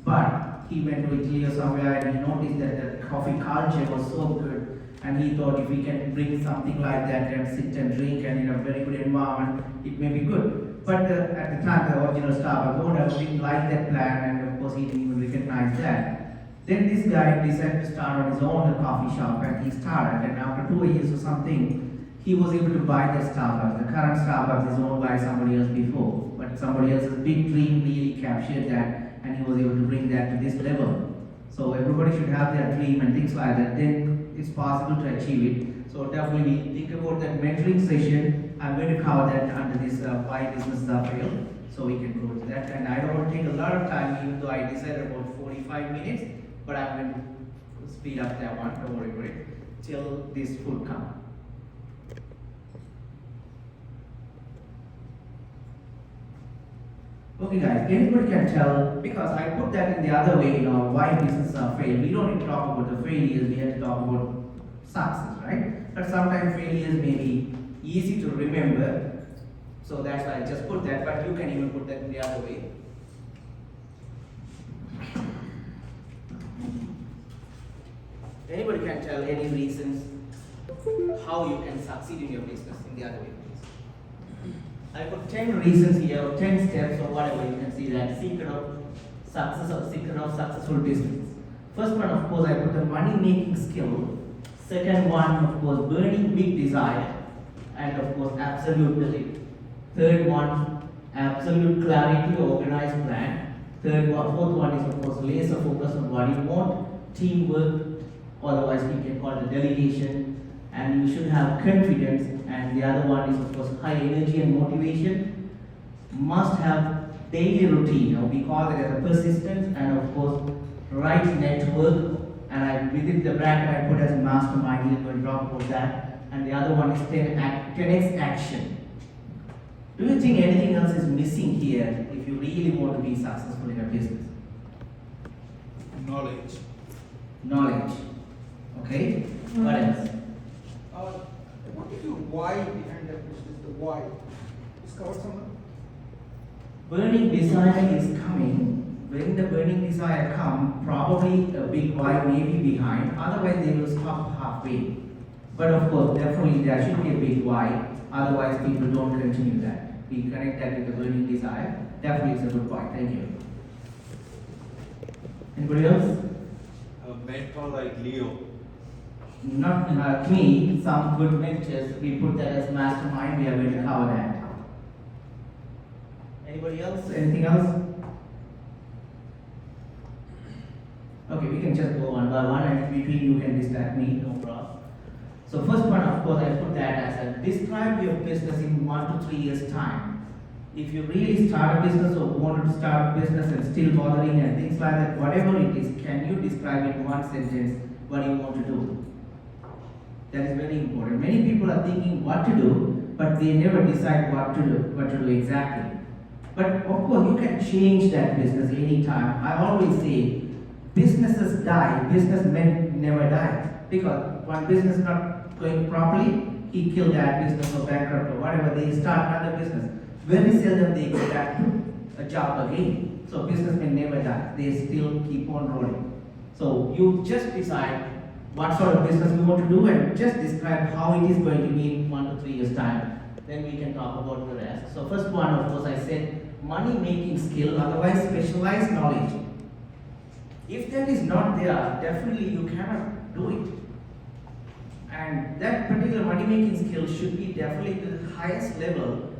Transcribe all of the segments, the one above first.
But he went to Italy or somewhere and he noticed that the coffee culture was so good, and he thought if we can bring something like that and sit and drink and in a very good environment, it may be good. But at the time, the original Starbucks owner didn't like that plan, and of course he didn't even recognize that. Then this guy decided to start on his own coffee shop, and he started, and after 2 years or something, he was able to buy the Starbucks. The current Starbucks is owned by somebody else before, but somebody else's big dream really captured that, and he was able to bring that to this level. So everybody should have their dream and things like that. Then it's possible to achieve it. So definitely think about that mentoring session. I'm going to cover that under this why business fail. So we can go to that. And I don't want to take a lot of time, even though I decided about 45 minutes, but I'm going to speed up that one. Don't worry about it till this food comes. Okay guys, anybody can tell, because I put that in the other way, why business fail. We don't need to talk about the failures, we have to talk about success, right? But sometimes failures may be easy to remember, so that's why I just put that, but you can even put that in the other way. Anybody can tell any reasons how you can succeed in your business in the other way. I put 10 reasons here, or 10 steps, or whatever. You can see that secret of success or secret of successful business. First one, of course, I put the money-making skill. Second one, of course, burning big desire, and of course, absolute belief. Third one, absolute clarity, organized plan. Fourth one is, of course, laser focus on what you want, teamwork, otherwise we can call it delegation, and you should have confidence. And the other one is, of course, high energy and motivation. Must have daily routine, or we call it as a persistence, and of course, right network. And within the bracket I put as mastermind. We're going to talk about that. And the other one is 10x action. Do you think anything else is missing here if you really want to be successful in a business? Knowledge. Knowledge. Okay. What else? What is your why behind that business? The why? Is covered somewhere? Burning desire is coming. When the burning desire comes, probably a big why may be behind. Otherwise, they will stop halfway. But of course, definitely there should be a big why. Otherwise, people don't continue that. We connect that with the burning desire. Definitely, it's a good point. Thank you. Anybody else? A mentor like Leo. Not me, some good mentors, we put that as mastermind, we are going to cover that. Anybody else? Anything else? Okay, we can just go one by one, and in between you can distract me, no problem. So first one, of course, I put that as a describe your business in 1 to 3 years time. If you really start a business or wanted to start a business and still bothering and things like that, whatever it is, can you describe in one sentence what you want to do? That is very important. Many people are thinking what to do, but they never decide what to do exactly. But of course, you can change that business anytime. I always say, businesses die, businessmen never die. Because one business not going properly, he killed that business or bankrupt or whatever, they start another business. Very seldom they go back to a job again. So businessmen never die, they still keep on rolling. So you just decide what sort of business we want to do and just describe how it is going to be in 1 to 3 years time. Then we can talk about the rest. So first one, of course, I said money making skill, otherwise specialized knowledge. If that is not there, definitely you cannot do it. And that particular money making skill should be definitely the highest level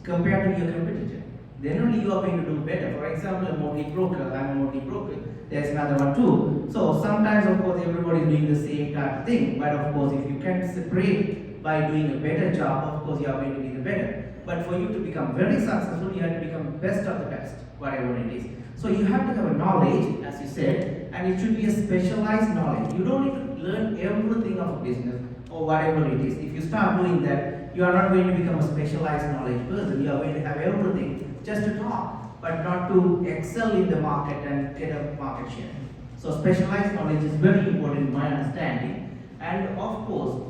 compared to your competitor. Then only you are going to do better. For example, a mortgage broker, I'm a mortgage broker, there's another one too. So sometimes, of course, everybody is doing the same type of thing, but of course, if you can separate by doing a better job, of course, you are going to be the better. But for you to become very successful, you have to become best of the best, whatever it is. So you have to have a knowledge, as you said, and it should be a specialized knowledge. You don't need to learn everything of a business or whatever it is. If you start doing that, you are not going to become a specialized knowledge person. You are going to have everything just to talk, but not to excel in the market and get a market share. So specialized knowledge is very important in my understanding. And of course,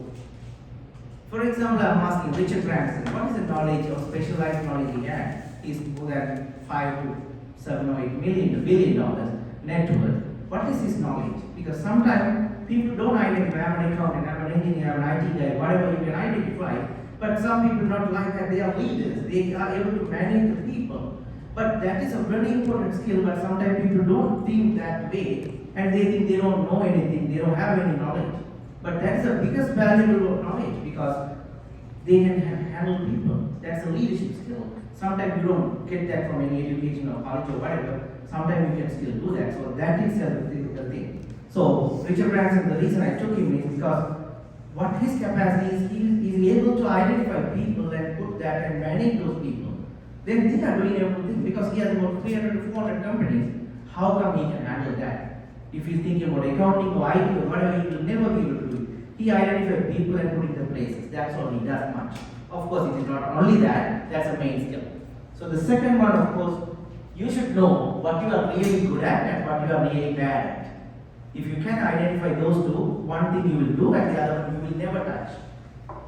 for example, I'm asking Richard Branson, what is the knowledge or specialized knowledge he had? He's more than 5 to 7 or 8 billion dollars. network. What is his knowledge? Because sometimes people don't identify, I'm an accountant, I'm an engineer, I'm an IT guy, whatever you can identify. But some people not like that, they are leaders, they are able to manage the people. But that is a very important skill, but sometimes people don't think that way and they think they don't know anything, they don't have any knowledge. But that is the biggest valuable of knowledge because they can handle people. That's a leadership skill. Sometimes you don't get that from any education or college or whatever. Sometimes you can still do that. So that is the thing. So Richard Branson, the reason I took him is because what his capacity is, he is able to identify people and put that and manage those people. Then they are doing everything because he has about 300 to 400 companies. How come he can handle that? If he's thinking about accounting or IT or whatever, he will never be able to do it. He identifies people and put in the places. That's all he does much. Of course, it is not only that, that's a main skill. So the second one, of course, you should know what you are really good at and what you are really bad at. If you can identify those two, one thing you will do and the other one you will never touch.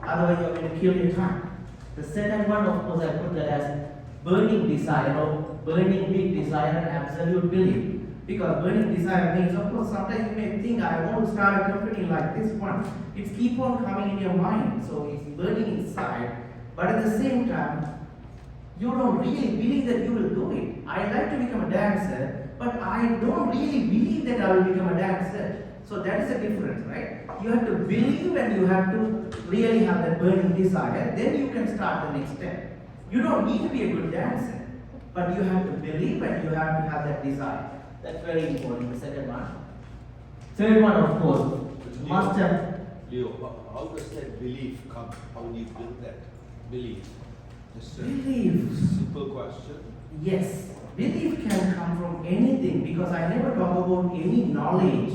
Otherwise, you are going to kill your time. The second one, of course, I put that as burning desire or burning big desire and absolute belief. Because burning desire means, of course, sometimes you may think, I want to start a company like this one. It's keep on coming in your mind, so it's burning inside. But at the same time, you don't really believe that you will do it. I like to become a dancer, but I don't really believe that I will become a dancer. So that is the difference, right? You have to believe and you have to really have that burning desire. Then you can start the next step. You don't need to be a good dancer, but you have to believe and you have to have that desire. That's very important, the second one. Third one, of course, must have. Leo, how does that belief come? How do you build that belief? Just a Belief. simple question. Yes, belief can come from anything because I never talk about any knowledge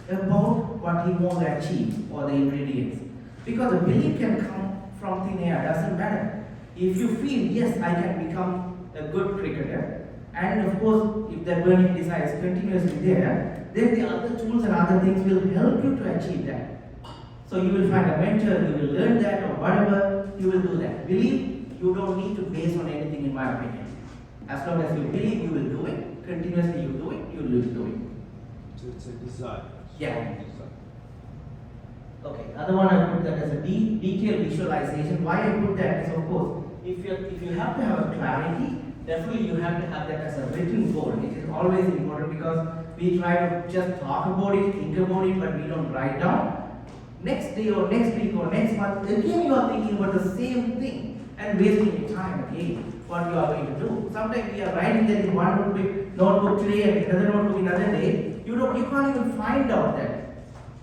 about what he wants to achieve or the ingredients. Because the belief can come from thin air, doesn't matter. If you feel, yes, I can become a good cricketer, and of course, if that burning desire is continuously there, then the other tools and other things will help you to achieve that. So you will find a mentor, you will learn that or whatever, you will do that. Believe, you don't need to base on anything in my opinion. As long as you believe, you will do it. Continuously you do it, you will do it. So it's a desire. Yeah. Strong desire. Okay, other one I put that as a detailed visualization. Why I put that is, of course, if you have to have a clarity, definitely you have to have that as a written goal. It is always important because we try to just talk about it, think about it, but we don't write down. Next day or next week or next month, again you are thinking about the same thing and wasting your time again, what you are going to do. Sometimes we are writing that in one notebook today and another notebook another day. You can't even find out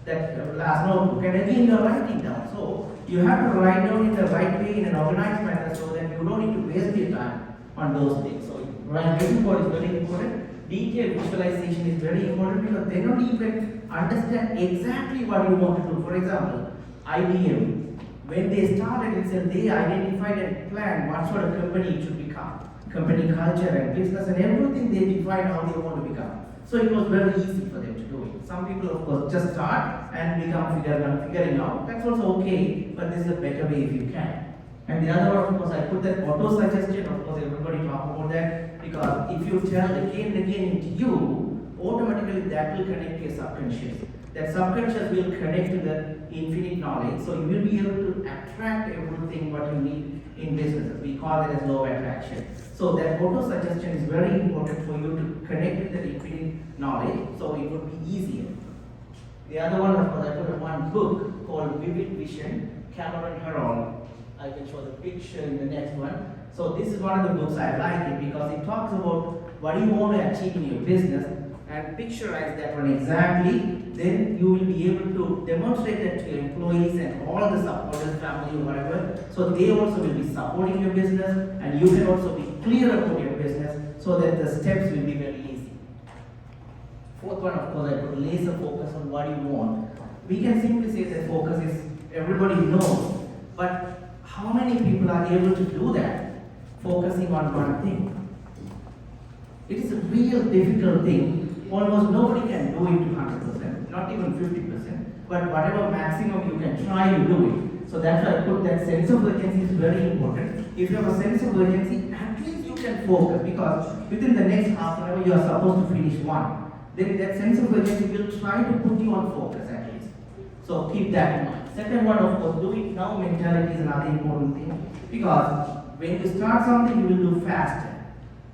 that last notebook, and again you are writing down. So you have to write down in the right way in an organized manner so that you don't need to waste your time on those things. So writing code is very important. Detailed visualization is very important because they don't even understand exactly what you want to do. For example, IBM, when they started itself, they identified and planned what sort of company it should become. Company culture and business and everything, they defined how they want to become. So it was very easy for them to do it. Some people, of course, just start and become figuring out. That's also okay, but this is a better way if you can. And the other one, of course, I put that auto-suggestion. Of course, everybody talk about that because if you tell again and again into you, automatically that will connect to your subconscious. That subconscious will connect to the infinite knowledge. So you will be able to attract everything what you need in businesses. We call that as law of attraction. So that auto-suggestion is very important for you to connect with the infinite knowledge. So it would be easier. The other one, of course, I put one book called Vivid Vision, Cameron Herold. I can show the picture in the next one. So this is one of the books I like it because it talks about what you want to achieve in your business and picturize that one exactly. Then you will be able to demonstrate that to your employees and all the supporters, family or whatever. So they also will be supporting your business and you can also be clear about your business so that the steps will be very easy. Fourth one, of course, I put laser focus on what you want. We can simply say that focus is everybody knows, but how many people are able to do that, focusing on one thing? It is a real difficult thing. Almost nobody can do it to 100%, not even 50%, but whatever maximum you can try, you do it. So that's why I put that sense of urgency is very important. If you have a sense of urgency, at least you can focus because within the next half an hour you are supposed to finish one. then that sense of urgency will try to put you on focus at least. So keep that in mind. Second one, of course, do it now mentality is another important thing, because when you start something, you will do faster.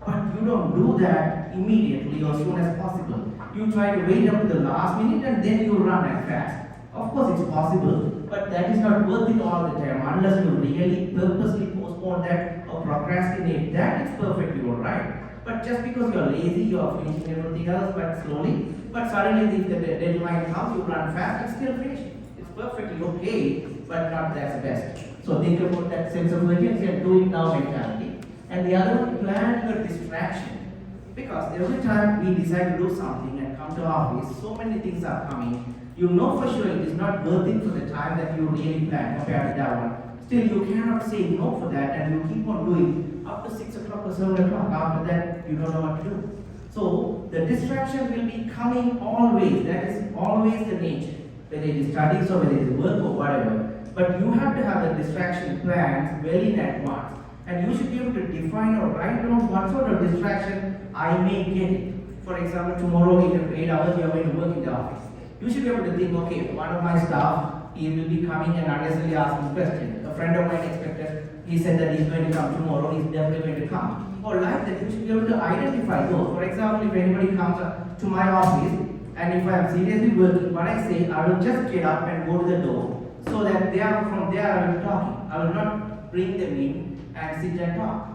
But you don't do that immediately or as soon as possible. You try to wait up to the last minute and then you run and fast. Of course, it's possible, but that is not worth it all the time unless you really purposely postpone that or procrastinate. That is perfectly alright. But just because you are lazy, you are finishing everything else, but slowly. But suddenly, if the deadline comes, you run fast and still finish it. It's perfectly okay, but not that's the best. So think about that sense of urgency and do it now mentality. And the other one, plan your distraction. Because every time we decide to do something and come to office, so many things are coming. You know for sure it is not worth it for the time that you really plan compared to that one. Still, you cannot say no for that and you keep on doing up to 6 o'clock or 7 o'clock. After that, you don't know what to do. So, the distraction will be coming always. That is always the nature. Whether it is studies or whether it is work or whatever. But you have to have the distraction plans well in advance. And you should be able to define or write down what sort of distraction I may get it. For example, tomorrow in 8 hours you are going to work in the office. You should be able to think, okay, one of my staff, he will be coming and unnecessarily asking questions. A friend of mine expected, he said that he's going to come tomorrow, he's definitely going to come. Or like that, you should be able to identify those. For example, if anybody comes to my office, and if I am seriously working, what I say, I will just get up and go to the door, so that from there I will be talking. I will not bring them in and sit and talk.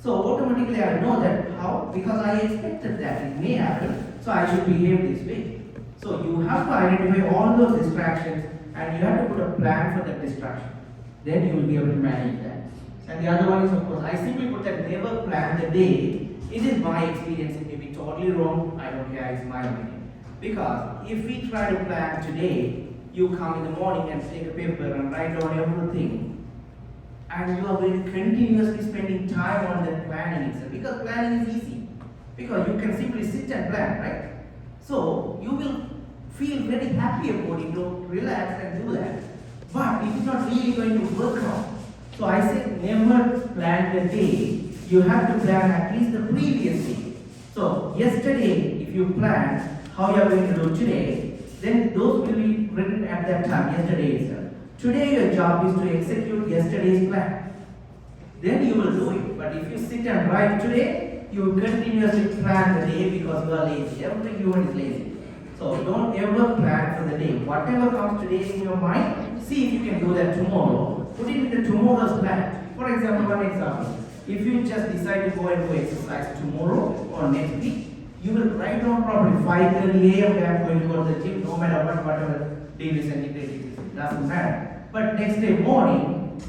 So automatically I know that how, because I expected that it may happen, so I should behave this way. So you have to identify all those distractions and you have to put a plan for that distraction. Then you will be able to manage that. And the other one is, of course, I simply put that never plan the day. It is my experience, it may be totally wrong, I don't care, it's my opinion. Because if we try to plan today, you come in the morning and take a paper and write down everything, and you are going to continuously spending time on that planning itself. Because planning is easy. Because you can simply sit and plan, right? So you will feel very happy about it, to relax and do that. But it is not really going to work out. So I say never plan the day. You have to plan at least the previous day. So yesterday, if you plan how you are going to do today, then those will be written at that time, yesterday itself. Today your job is to execute yesterday's plan. Then you will do it. But if you sit and write today, you will continuously plan the day because you are lazy. Every human is lazy. So don't ever plan for the day. Whatever comes today in your mind, see if you can do that tomorrow. Put it into tomorrow's plan. For example, one example. If you just decide to go and do exercise tomorrow or next week, you will write down probably 5:30 a.m. I am going to go to the gym, no matter what, whatever degree centigrade it is. Doesn't matter. But next day morning,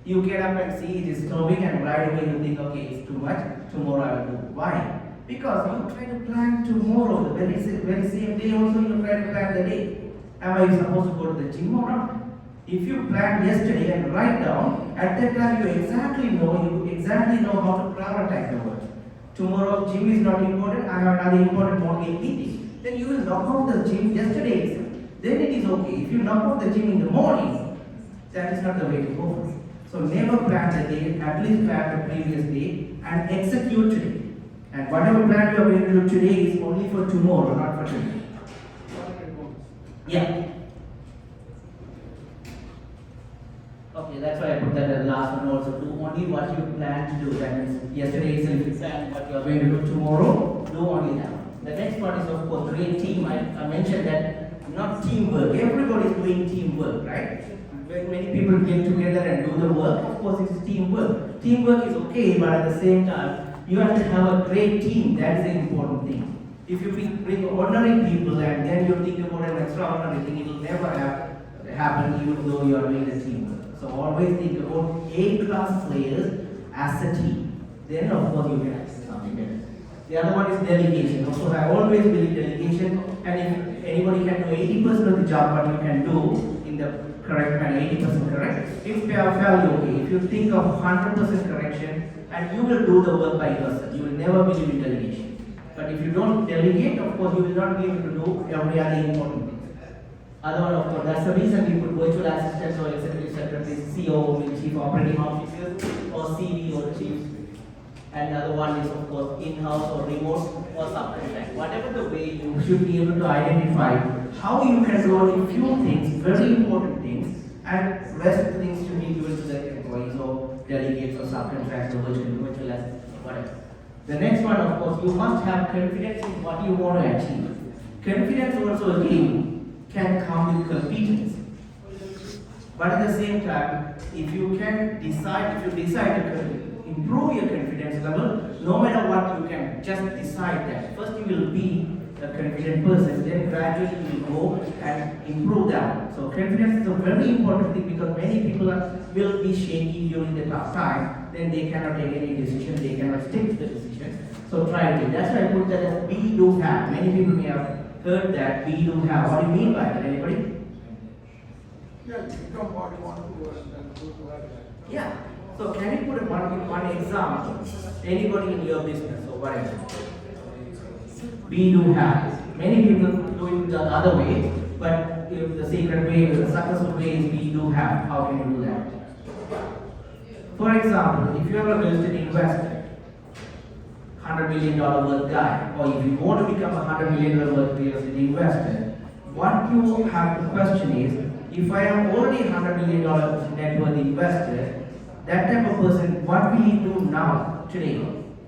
you get up and see it is snowing and right away you think, okay, it's too much, tomorrow I will do. Why? Because you try to plan tomorrow, the very same day also you try to plan the day. Am I supposed to go to the gym or not? If you plan yesterday and write down, at that time you exactly know how to prioritize your work. Tomorrow gym is not important, I have another important morning meeting. Then you will knock out the gym yesterday itself. Then it is okay. If you knock out the gym in the morning, that is not the way to go. So never plan the day, at least plan the previous day and execute today. And whatever plan you are going to do today is only for tomorrow, not for today. Yeah. Okay, that's why I put that as the last one also. Do only what you plan to do. That means yesterday itself you plan what you are going to do tomorrow, do only that. The next part is, of course, great team. I mentioned that not teamwork. Everybody is doing teamwork, right? When many people get together and do the work, of course it is teamwork. Teamwork is okay, but at the same time, you have to have a great team. That is the important thing. If you bring ordinary people and then you think about an extraordinary thing, it will never happen even though you are doing the teamwork. So always think about A-class players as a team. Then of course you can access something better. The other one is delegation. Of course, I always believe delegation, and if anybody can do 80% of the job, what you can do in the correct manner, 80% correct, it's fairly okay. If you think of 100% correction, and you will do the work by yourself, you will never believe in delegation. But if you don't delegate, of course, you will not be able to do every other important thing. Other one, of course, that's the reason we put virtual assistants or executive secretaries, CEO, chief operating officers, or CV or chief. And the other one is, of course, in-house or remote or subcontract. whatever the way, you should be able to identify how you can do only few things, very important things, and rest of the things should be given to the employees or delegates or subcontractors or virtual assistants or whatever. The next one, of course, you must have confidence in what you want to achieve. Confidence also again can come with competence. But at the same time, if you decide to improve your confidence level, no matter what, you can just decide that. First you will be a confident person, then gradually you will go and improve that. So confidence is a very important thing because many people will be shaky during the tough time, then they cannot take any decision, they cannot stick to the decision. So try it. That's why I put that as we do have. Many people may have heard that we do have. What do you mean by that? Anybody? Yeah, become what you want to do and then go to that. Yeah. So can you put one example? Anybody in your business or whatever? We do have. Many people do it the other way, but if the secret way, the successful way is we do have. How can you do that? For example, if you are a real estate investor, $100 million worth guy, or if you want to become a $100 million worth real estate investor, what you have to question is, if I am already $100 million net worth investor, that type of person, what will he do now, today?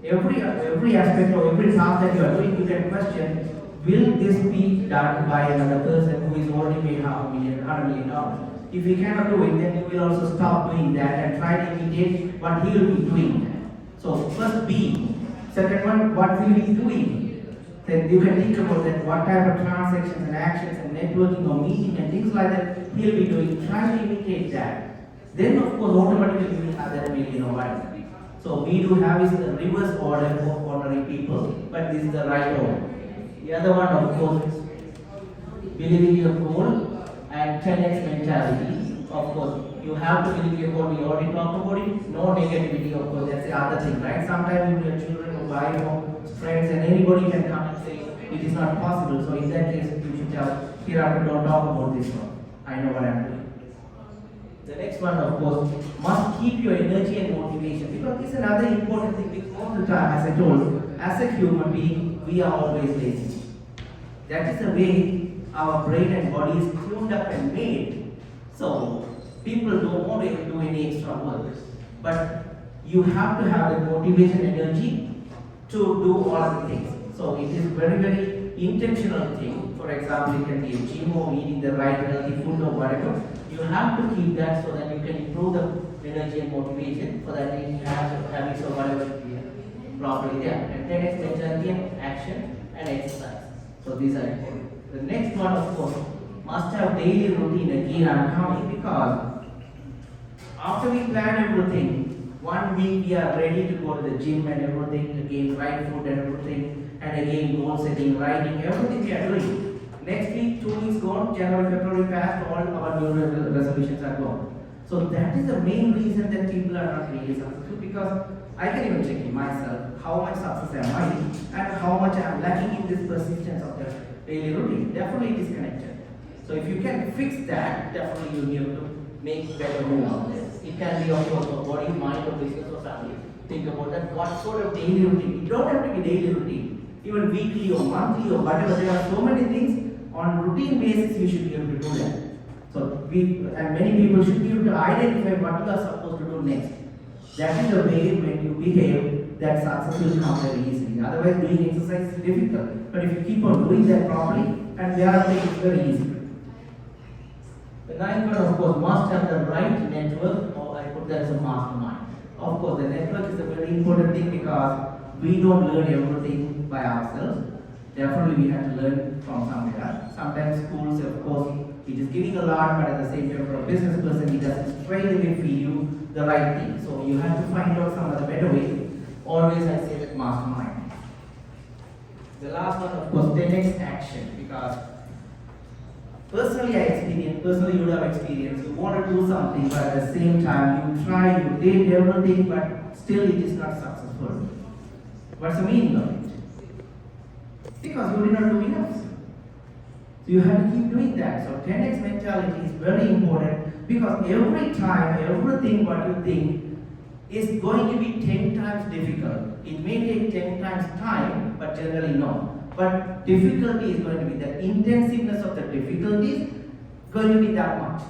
Every aspect or every task that you are doing, you can question, will this be done by another person who is already made $100 million? If he cannot do it, then you will also stop doing that and try to imitate what he will be doing. So first be. Second one, what will he be doing? Then you can think about that, what type of transactions and actions and networking or meeting and things like that he'll be doing. Try to imitate that. Then of course automatically you will have that million or whatever. So we do have is the reverse order for ordinary people, but this is the right order. The other one of course is believing your goal and 10x mentality. Of course, you have to believe your goal. We already talked about it. No negativity, of course, that's the other thing, right? Sometimes your children or wife or friends and anybody can come and say it is not possible. So in that case, you should tell, hereafter don't talk about this one. I know what I'm doing. The next one, of course, must keep your energy and motivation, because it's another important thing. Because all the time, as I told, as a human being, we are always lazy. That is the way our brain and body is tuned up and made. So people don't want to do any extra work, but you have to have the motivation and energy to do all of the things. So it is very intentional thing. For example, it can be a gym or eating the right healthy food or whatever. You have to keep that so that you can improve the energy and motivation for that you have habits or whatever properly there. And then it's mentality and action and exercise. So these are important. The next one, of course, must have daily routine. Again, I'm coming because after we plan everything, 1 week we are ready to go to the gym and everything, again, right food and everything, and again, goal setting, writing, everything we are doing. Next week, 2 weeks gone, January, February passed, all our new resolutions are gone. So that is the main reason that people are not really successful, because I can even check in myself how much success am I and how much I am lacking in this persistence of the daily routine. Definitely it is connected. So if you can fix that, definitely you'll be able to make better move on this. It can be of course for body, mind, or business or family. Think about that. What sort of daily routine? It don't have to be daily routine. Even weekly or monthly or whatever. There are so many things. On routine basis, you should be able to do that. So and many people should be able to identify what you are supposed to do next. That is the way when you behave, that success will come very easily. Otherwise, doing exercise is difficult. But if you keep on doing that properly, and thereafter it's very easy. The ninth one, of course, must have the right network, or I put that as a mastermind. Of course, the network is a very important thing because we don't learn everything by ourselves. Definitely we have to learn from somewhere. Sometimes schools, of course, it is giving a lot, but at the same time, for a business person, it doesn't straight away feed you the right thing. So you have to find out some other better way. Always I say that mastermind. The last one, of course, the next action, because personally you have experience, you want to do something, but at the same time, you try, you did everything, but still it is not successful. What's the meaning of it? Because you did not do enough. So you have to keep doing that. So 10x mentality is very important, because every time, everything what you think is going to be 10 times difficult. It may take 10 times time, but generally no. but difficulty is going to be, the intensiveness of the difficulties going to be that much.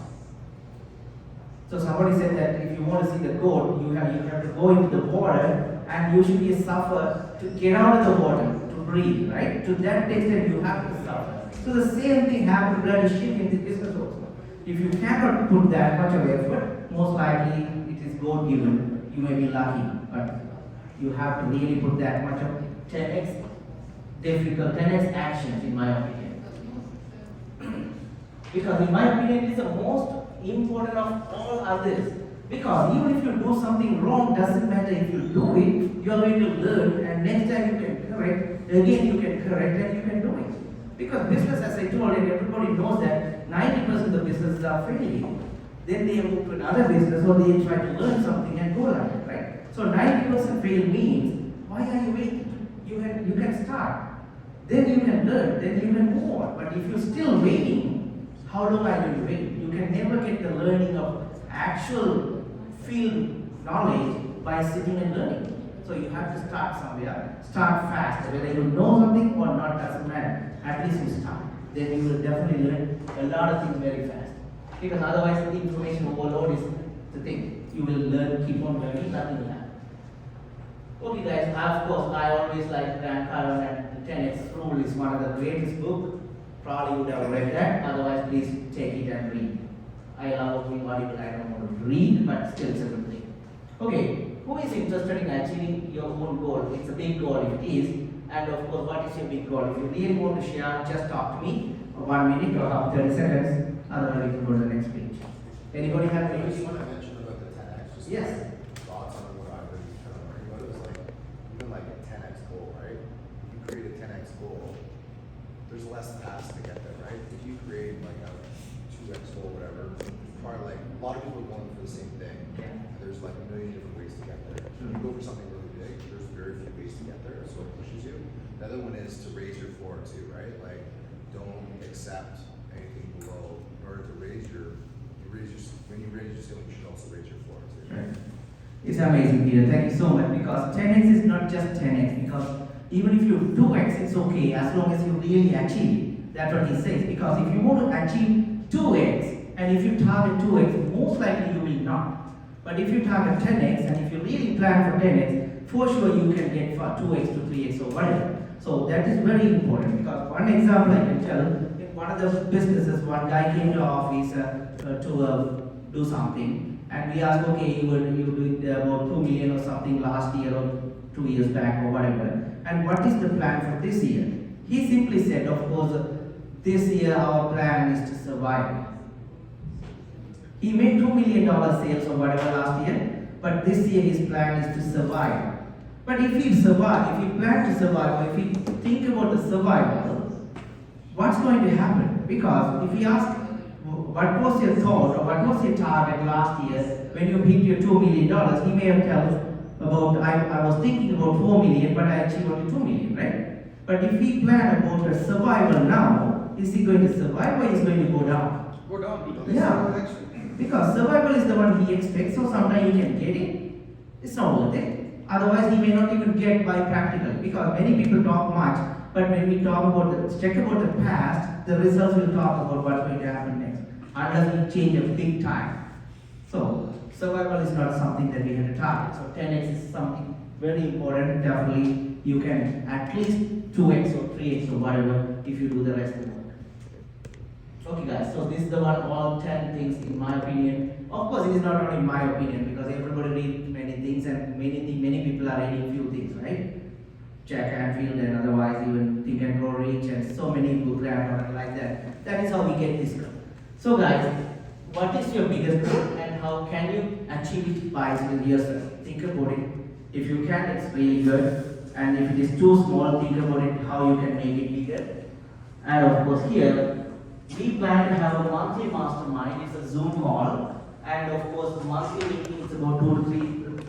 So somebody said that if you want to see the goat, you have to go into the water and usually suffer to get out of the water, to breathe, right? To that extent you have to suffer. So the same thing happens when you shift in this business also. If you cannot put that much of effort, most likely it is God given. You may be lucky, but you have to really put that much of 10x difficult, 10x actions in my opinion. Because in my opinion it is the most important of all others. Because even if you do something wrong, doesn't matter if you do it, you are going to learn and next time you can correct, again you can correct and you can do it. Because business, as I told you, everybody knows that 90% of the businesses are failing. Then they move to another business or they try to learn something and go like it, right? So 90% fail means, why are you waiting? You can start. Then you can learn, then you can move on. But if you're still waiting, how long are you waiting? You can never get the learning of actual field knowledge by sitting and learning. So you have to start somewhere, start fast. Whether you know something or not doesn't matter. At least you start. Then you will definitely learn a lot of things very fast. Because otherwise the information overload is the thing. You will learn, keep on learning, nothing will happen. Okay guys, of course I always like Grant Cardone and the 10x Rule is one of the greatest book. Probably would have read that, otherwise please take it and read. I love reading article, I don't want to read, but still it's a good thing. Okay, who is interested in achieving your own goal? It's a big goal if it is. And of course, what is your big goal? If you really want to share, just talk to me for 1 minute or have 30 seconds, otherwise we can go to the next page. Anybody have I just any? want to mention about the 10x. Just Yes. thoughts on what I've been kind of learning about is like even like a 10x goal, right? If you create a 10x goal, there's less paths to get there, right? If you create like a 2x goal, whatever, probably like a lot of people are going for the same thing. Yeah. There's like a million different ways to get there. If you go for something really big, there's very few ways to get there, so it pushes you. The other one is to raise your floor too, right? Like don't accept anything below. In order to raise your when you raise your ceiling, you should also raise your floor too. Right. It's amazing, Peter. Thank you so much. Because 10x is not just 10x. Because even if you 2x, it's okay as long as you really achieve it. That's what he says. Because if you want to achieve 2x and if you target 2x, most likely you will not. But if you target 10x and if you really plan for 10x, for sure you can get for 2x to 3x or whatever. So that is very important. Because one example I can tell, in one of the businesses, one guy came to our office to do something, and we asked, okay, you did about 2 million or something last year or 2 years back or whatever, and what is the plan for this year? He simply said, of course, this year our plan is to survive. He made $2 million sales or whatever last year, but this year his plan is to survive. But if he survive, if he plan to survive, or if he think about the survival, what's going to happen? Because if he asks, what was your thought or what was your target last year when you hit your $2 million, he may have told about, I was thinking about 4 million, but I achieved only 2 million, right? But if he plan about a survival now, is he going to survive or is he going to go down? Go down because Yeah. actually. Because survival is the one he expects, so sometimes he can get it. It's not worth it. Otherwise, he may not even get by practical. Because many people talk much, but when we talk about check about the past, the results will talk about what's going to happen next. Unless we change a big time. So survival is not something that we have to target. So 10x is something very important. Definitely, you can at least 2x or 3x or whatever if you do the rest of the work. Okay guys, so this is the one, all 10 things in my opinion. Of course, it is not only my opinion because everybody reads many things and many people are reading few things, right? Jack Canfield and otherwise even Think and Grow Rich and so many books like that. That is how we get this. So guys, what is your biggest goal and how can you achieve it by yourself? Think about it. If you can, it's really good. And if it is too small, think about it, how you can make it bigger. And of course here, we plan to have a monthly mastermind. It's a Zoom call, and of course monthly meeting is about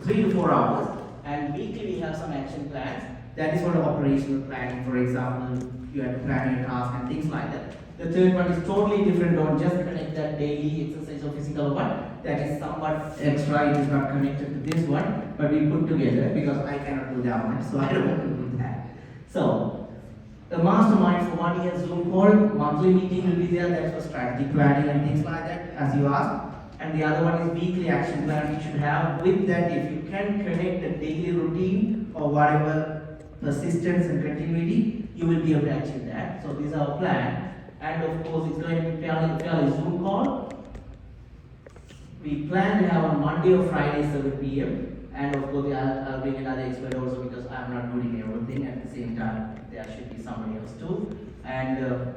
3 to 4 hours, and weekly we have some action plans. That is for the operational planning. For example, you have to plan your task and things like that. The third one is totally different. Don't just connect that daily exercise or physical one. That is somewhat extra. It is not connected to this one, but we put together because I cannot do that one, so I don't want to do that. So The mastermind for 1 year Zoom call, monthly meeting will be there, that's for strategic planning and things like that, as you asked. And the other one is weekly action plan you should have. With that, if you can connect the daily routine or whatever persistence and continuity, you will be able to achieve that. So this is our plan. And of course, it's going to be fairly Zoom call. We plan to have on Monday or Friday 7 p.m. And of course, I'll bring another expert also because I'm not doing everything at the same time. There should be somebody else too. And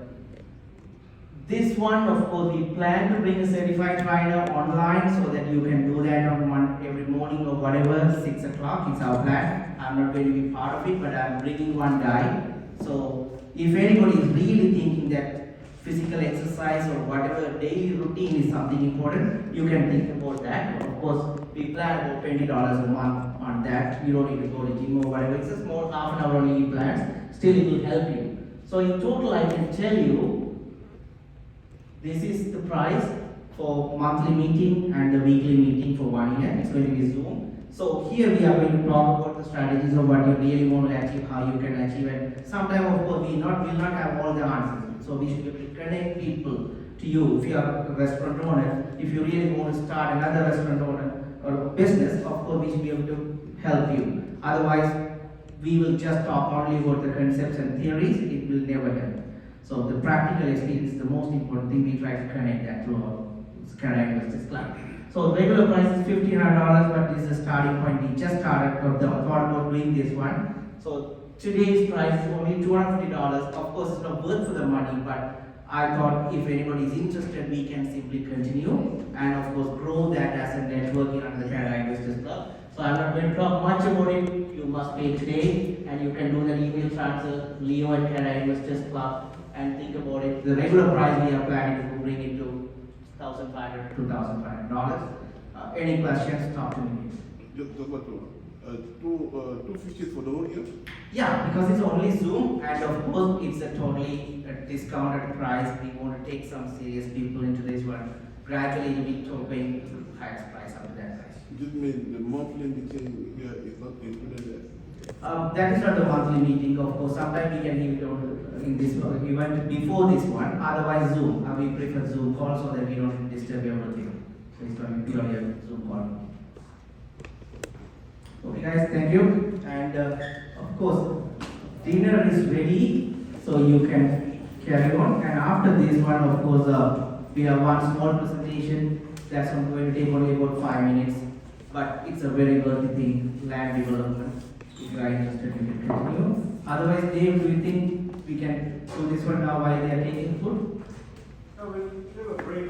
this one, of course, we plan to bring a certified trainer online so that you can do that on every morning or whatever, 6 o'clock. It's our plan. I'm not going to be part of it, but I'm bringing one guy. So if anybody is really thinking that physical exercise or whatever daily routine is something important, you can think about that. Of course, we plan about $20 a month on that. You don't need to go to gym or whatever. It's a small half an hour only plans. Still, it will help you. So in total, I can tell you, this is the price for monthly meeting and the weekly meeting for 1 year. It's going to be Zoom. So here we are going to talk about the strategies of what you really want to achieve, how you can achieve it. Sometimes, of course, we will not have all the answers. So we should be able to connect people to you. If you are a restaurant owner, if you really want to start another restaurant owner or business, of course we should be able to help you. Otherwise, we will just talk only about the concepts and theories. It will never help. So the practical experience is the most important thing. We try to connect that to our career investors club. So regular price is $1,500, but this is a starting point. We just started or thought about doing this one. So today's price is only $250. Of course, it's not worth for the money, but I thought if anybody is interested, we can simply continue and of course grow that as a networking under the Canada Investors Club. So I'm not going to talk much about it. You must pay today, and you can do the email transfer, Leo and Canada Investors Club, and think about it. The regular price we are planning to bring it to $1,500 to $2,500. Any questions? Talk to me. Just what to, 250 for the whole year? Yeah, because it's only Zoom, and of course it's a totally discounted price. We want to take some serious people into this one. Gradually it will be going to the highest price up to that price. Just mean the monthly meeting here is not included there. That is not the monthly meeting, of course. Sometimes we can give it on in this event before this one. Otherwise Zoom. We prefer Zoom call so that we don't disturb everything. So it's going to be purely a Zoom call. Okay guys, thank you. And of course, dinner is ready, so you can carry on. And after this one, of course, we have one small presentation that's going to take only about 5 minutes. But it's a very worthy thing, land development. If you are interested, you can continue. Otherwise, Dave, do you think we can do this one now while they are taking food? No, we'll have a break.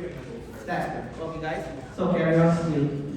That's good. Okay guys, so carry on.